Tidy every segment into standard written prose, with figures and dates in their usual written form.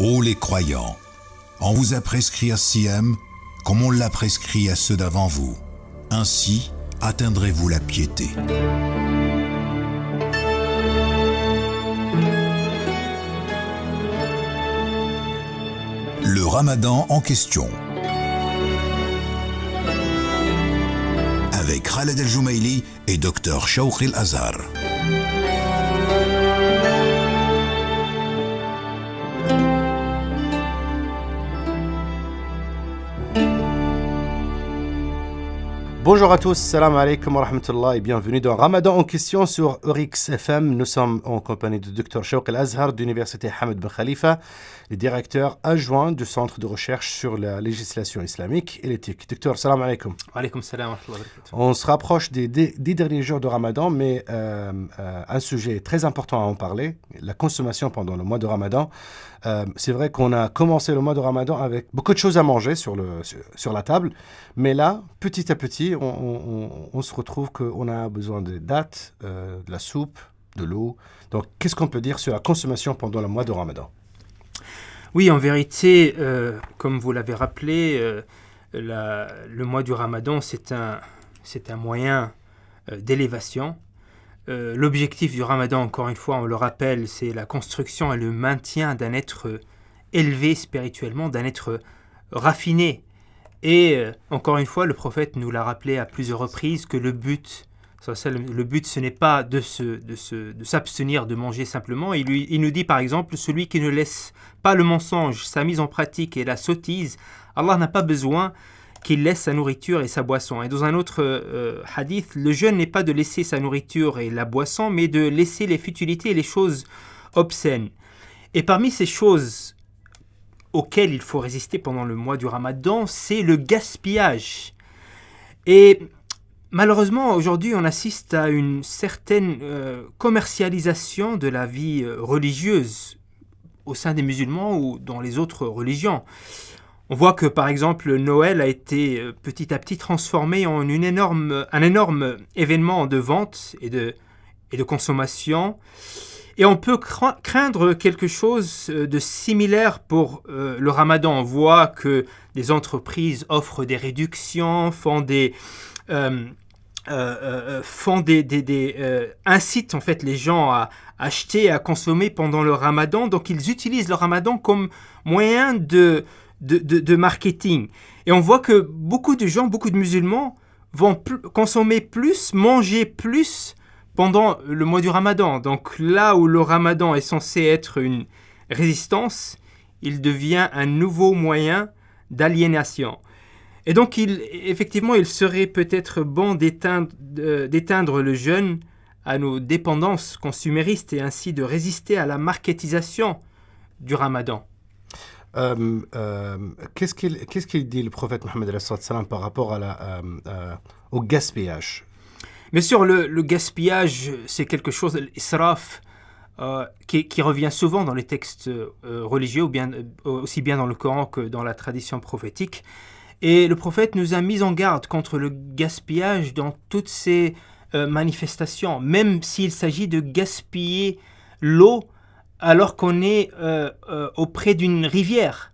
Ô les croyants, on vous a prescrit as-siyam comme on l'a prescrit à ceux d'avant vous. Ainsi atteindrez-vous la piété. Le Ramadan en question. Avec Khaled El-Joumaili et Dr Shawq El-Azhar. Bonjour à tous, salam alaikum wa rahmatullah et bienvenue dans Ramadan en question sur Orix FM. Nous sommes en compagnie de Dr Shawq El-Azhar de l'Université Hamad Ben Khalifa, le directeur adjoint du Centre de recherche sur la législation islamique et l'éthique. Docteur, salam alaikum. Wa alaikum salam wa rahmatullah wa barakatuh. On se rapproche des 10 derniers jours de Ramadan, mais un sujet très important à en parler, la consommation pendant le mois de Ramadan. C'est vrai qu'on a commencé le mois de Ramadan avec beaucoup de choses à manger sur la table, mais là, petit à petit, on se retrouve qu'on a besoin de dattes, de la soupe, de l'eau. Donc, qu'est-ce qu'on peut dire sur la consommation pendant le mois de Ramadan ? Oui, en vérité, comme vous l'avez rappelé, le mois du Ramadan, c'est un moyen d'élévation. L'objectif du Ramadan, encore une fois, on le rappelle, c'est la construction et le maintien d'un être élevé spirituellement, d'un être raffiné. Et encore une fois, le prophète nous l'a rappelé à plusieurs reprises que le but, ce n'est pas de s'abstenir de manger simplement. Il nous dit par exemple, celui qui ne laisse pas le mensonge, sa mise en pratique et la sottise, Allah n'a pas besoin qu'il laisse sa nourriture et sa boisson. Et dans un autre hadith, le jeûne n'est pas de laisser sa nourriture et la boisson, mais de laisser les futilités et les choses obscènes. Et parmi ces choses auxquelles il faut résister pendant le mois du Ramadan, c'est le gaspillage. Et malheureusement, aujourd'hui, on assiste à une certaine commercialisation de la vie religieuse au sein des musulmans ou dans les autres religions. On voit que, par exemple, Noël a été petit à petit transformé en un énorme événement de vente et de consommation. Et on peut craindre quelque chose de similaire pour le Ramadan. On voit que des entreprises offrent des réductions, incitent en fait les gens à acheter, à consommer pendant le Ramadan. Donc ils utilisent le Ramadan comme moyen de marketing. Et on voit que beaucoup de gens, beaucoup de musulmans vont consommer plus, manger plus pendant le mois du Ramadan. Donc là où le Ramadan est censé être une résistance, il devient un nouveau moyen d'aliénation. Et donc effectivement, il serait peut-être bon d'éteindre le jeûne à nos dépendances consuméristes et ainsi de résister à la marketisation du Ramadan. Qu'est-ce qu'il dit le prophète Mohammed par rapport au gaspillage ? Bien sûr, le gaspillage, c'est quelque chose, l'israf, qui revient souvent dans les textes religieux, aussi bien dans le Coran que dans la tradition prophétique. Et le prophète nous a mis en garde contre le gaspillage dans toutes ses manifestations, même s'il s'agit de gaspiller l'eau alors qu'on est auprès d'une rivière.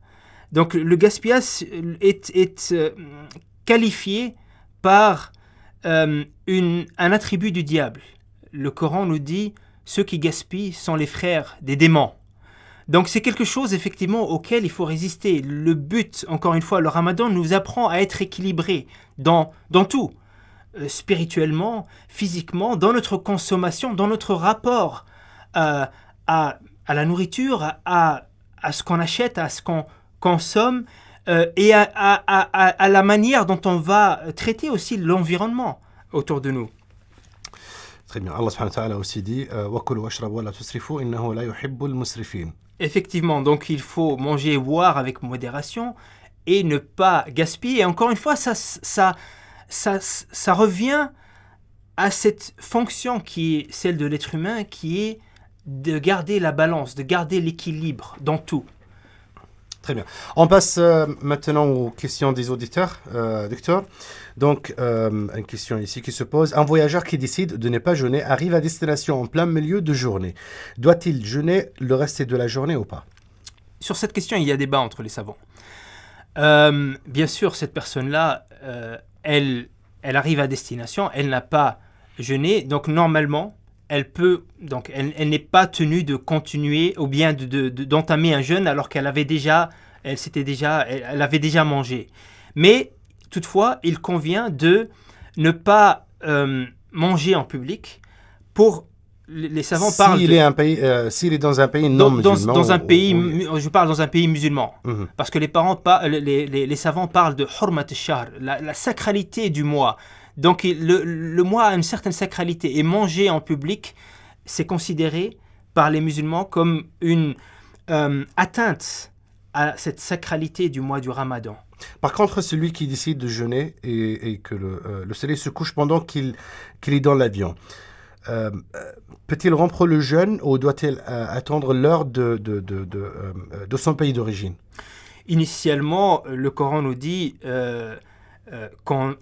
Donc le gaspillage est qualifié par un attribut du diable. Le Coran nous dit « ceux qui gaspillent sont les frères des démons ». Donc c'est quelque chose effectivement auquel il faut résister. Le but, encore une fois, le Ramadan nous apprend à être équilibré dans tout, spirituellement, physiquement, dans notre consommation, dans notre rapport à la nourriture, à ce qu'on achète, à ce qu'on consomme et à la manière dont on va traiter aussi l'environnement autour de nous. Très bien. Allah subhanahu wa ta'ala aussi dit وَكُلُوا وَاشْرَبُوا وَلَا تُسْرِفُوا إِنَّهُ لَا يُحِبُّ الْمُسْرِفِينَ. Effectivement, donc il faut manger et boire avec modération et ne pas gaspiller. Et encore une fois, ça revient à cette fonction qui est celle de l'être humain, qui est de garder la balance, de garder l'équilibre dans tout. Très bien. On passe maintenant aux questions des auditeurs, docteur. Donc, une question ici qui se pose. Un voyageur qui décide de ne pas jeûner arrive à destination en plein milieu de journée. Doit-il jeûner le reste de la journée ou pas ? sur cette question, il y a débat entre les savants. Bien sûr, cette personne-là, elle arrive à destination, elle n'a pas jeûné, donc normalement, elle n'est pas tenue de continuer ou bien d'entamer un jeûne alors qu'elle avait déjà mangé. Mais toutefois, il convient de ne pas manger en public. Pour les savants parlent. S'il est dans un pays non musulman. Je parle dans un pays musulman. Mhm. Parce que les savants parlent de hurmat al-shahr, la sacralité du mois. Donc le mois a une certaine sacralité et manger en public, c'est considéré par les musulmans comme une atteinte à cette sacralité du mois du Ramadan. Par contre, celui qui décide de jeûner et que le soleil se couche pendant qu'il est dans l'avion, peut-il rompre le jeûne ou doit-il attendre l'heure de son pays d'origine? Initialement, le Coran nous dit qu'on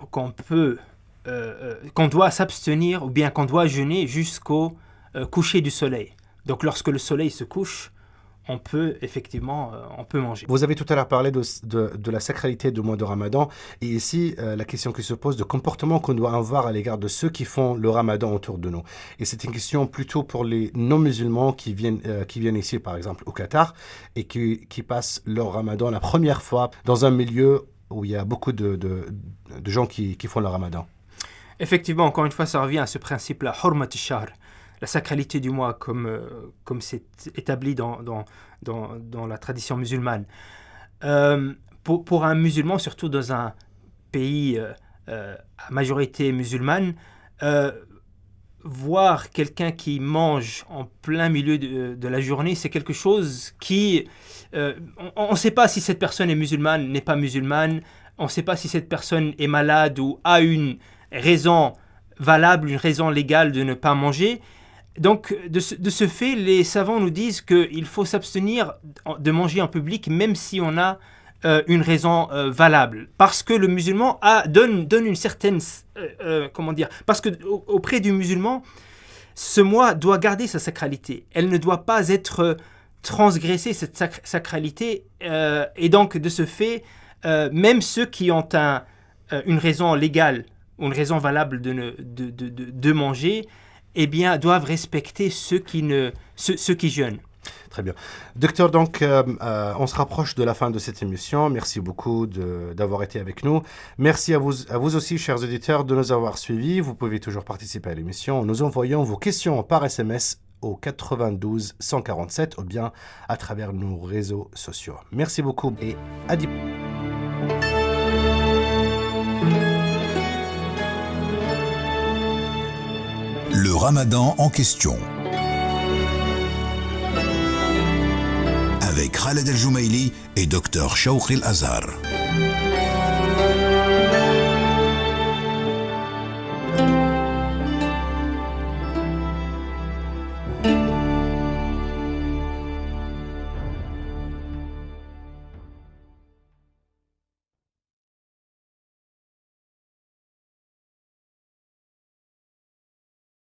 doit s'abstenir ou bien qu'on doit jeûner jusqu'au coucher du soleil. Donc lorsque le soleil se couche, on peut manger. Vous avez tout à l'heure parlé de la sacralité du mois de Ramadan. Et ici, la question qui se pose de comportement qu'on doit avoir à l'égard de ceux qui font le Ramadan autour de nous. Et c'est une question plutôt pour les non-musulmans qui viennent ici, par exemple, au Qatar, et qui passent leur Ramadan la première fois dans un milieu où il y a beaucoup de gens qui font le Ramadan. Effectivement, encore une fois, ça revient à ce principe-là, hurmat al-shahr. La sacralité du mois, comme c'est établi dans la tradition musulmane. Pour un musulman, surtout dans un pays à majorité musulmane, voir quelqu'un qui mange en plein milieu de la journée, c'est quelque chose qui... on ne sait pas si cette personne est musulmane, n'est pas musulmane, on ne sait pas si cette personne est malade ou a une raison valable, une raison légale de ne pas manger. Donc, de ce fait, les savants nous disent qu'il faut s'abstenir de manger en public, même si on a une raison valable. Parce que le musulman donne une certaine... Parce qu'auprès du musulman, ce mois doit garder sa sacralité. Elle ne doit pas être transgressée, cette sacralité. Et donc, de ce fait, même ceux qui ont une raison légale ou une raison valable de manger, eh bien, doivent respecter ceux qui jeûnent. Très bien. Docteur, donc, on se rapproche de la fin de cette émission. Merci beaucoup d'avoir été avec nous. Merci à vous aussi, chers auditeurs, de nous avoir suivis. Vous pouvez toujours participer à l'émission en nous envoyant vos questions par SMS au 92 147 ou bien à travers nos réseaux sociaux. Merci beaucoup et à dimanche. Le Ramadan en question. Avec Khaled El Joumeili et Dr Shawqi El Azhar.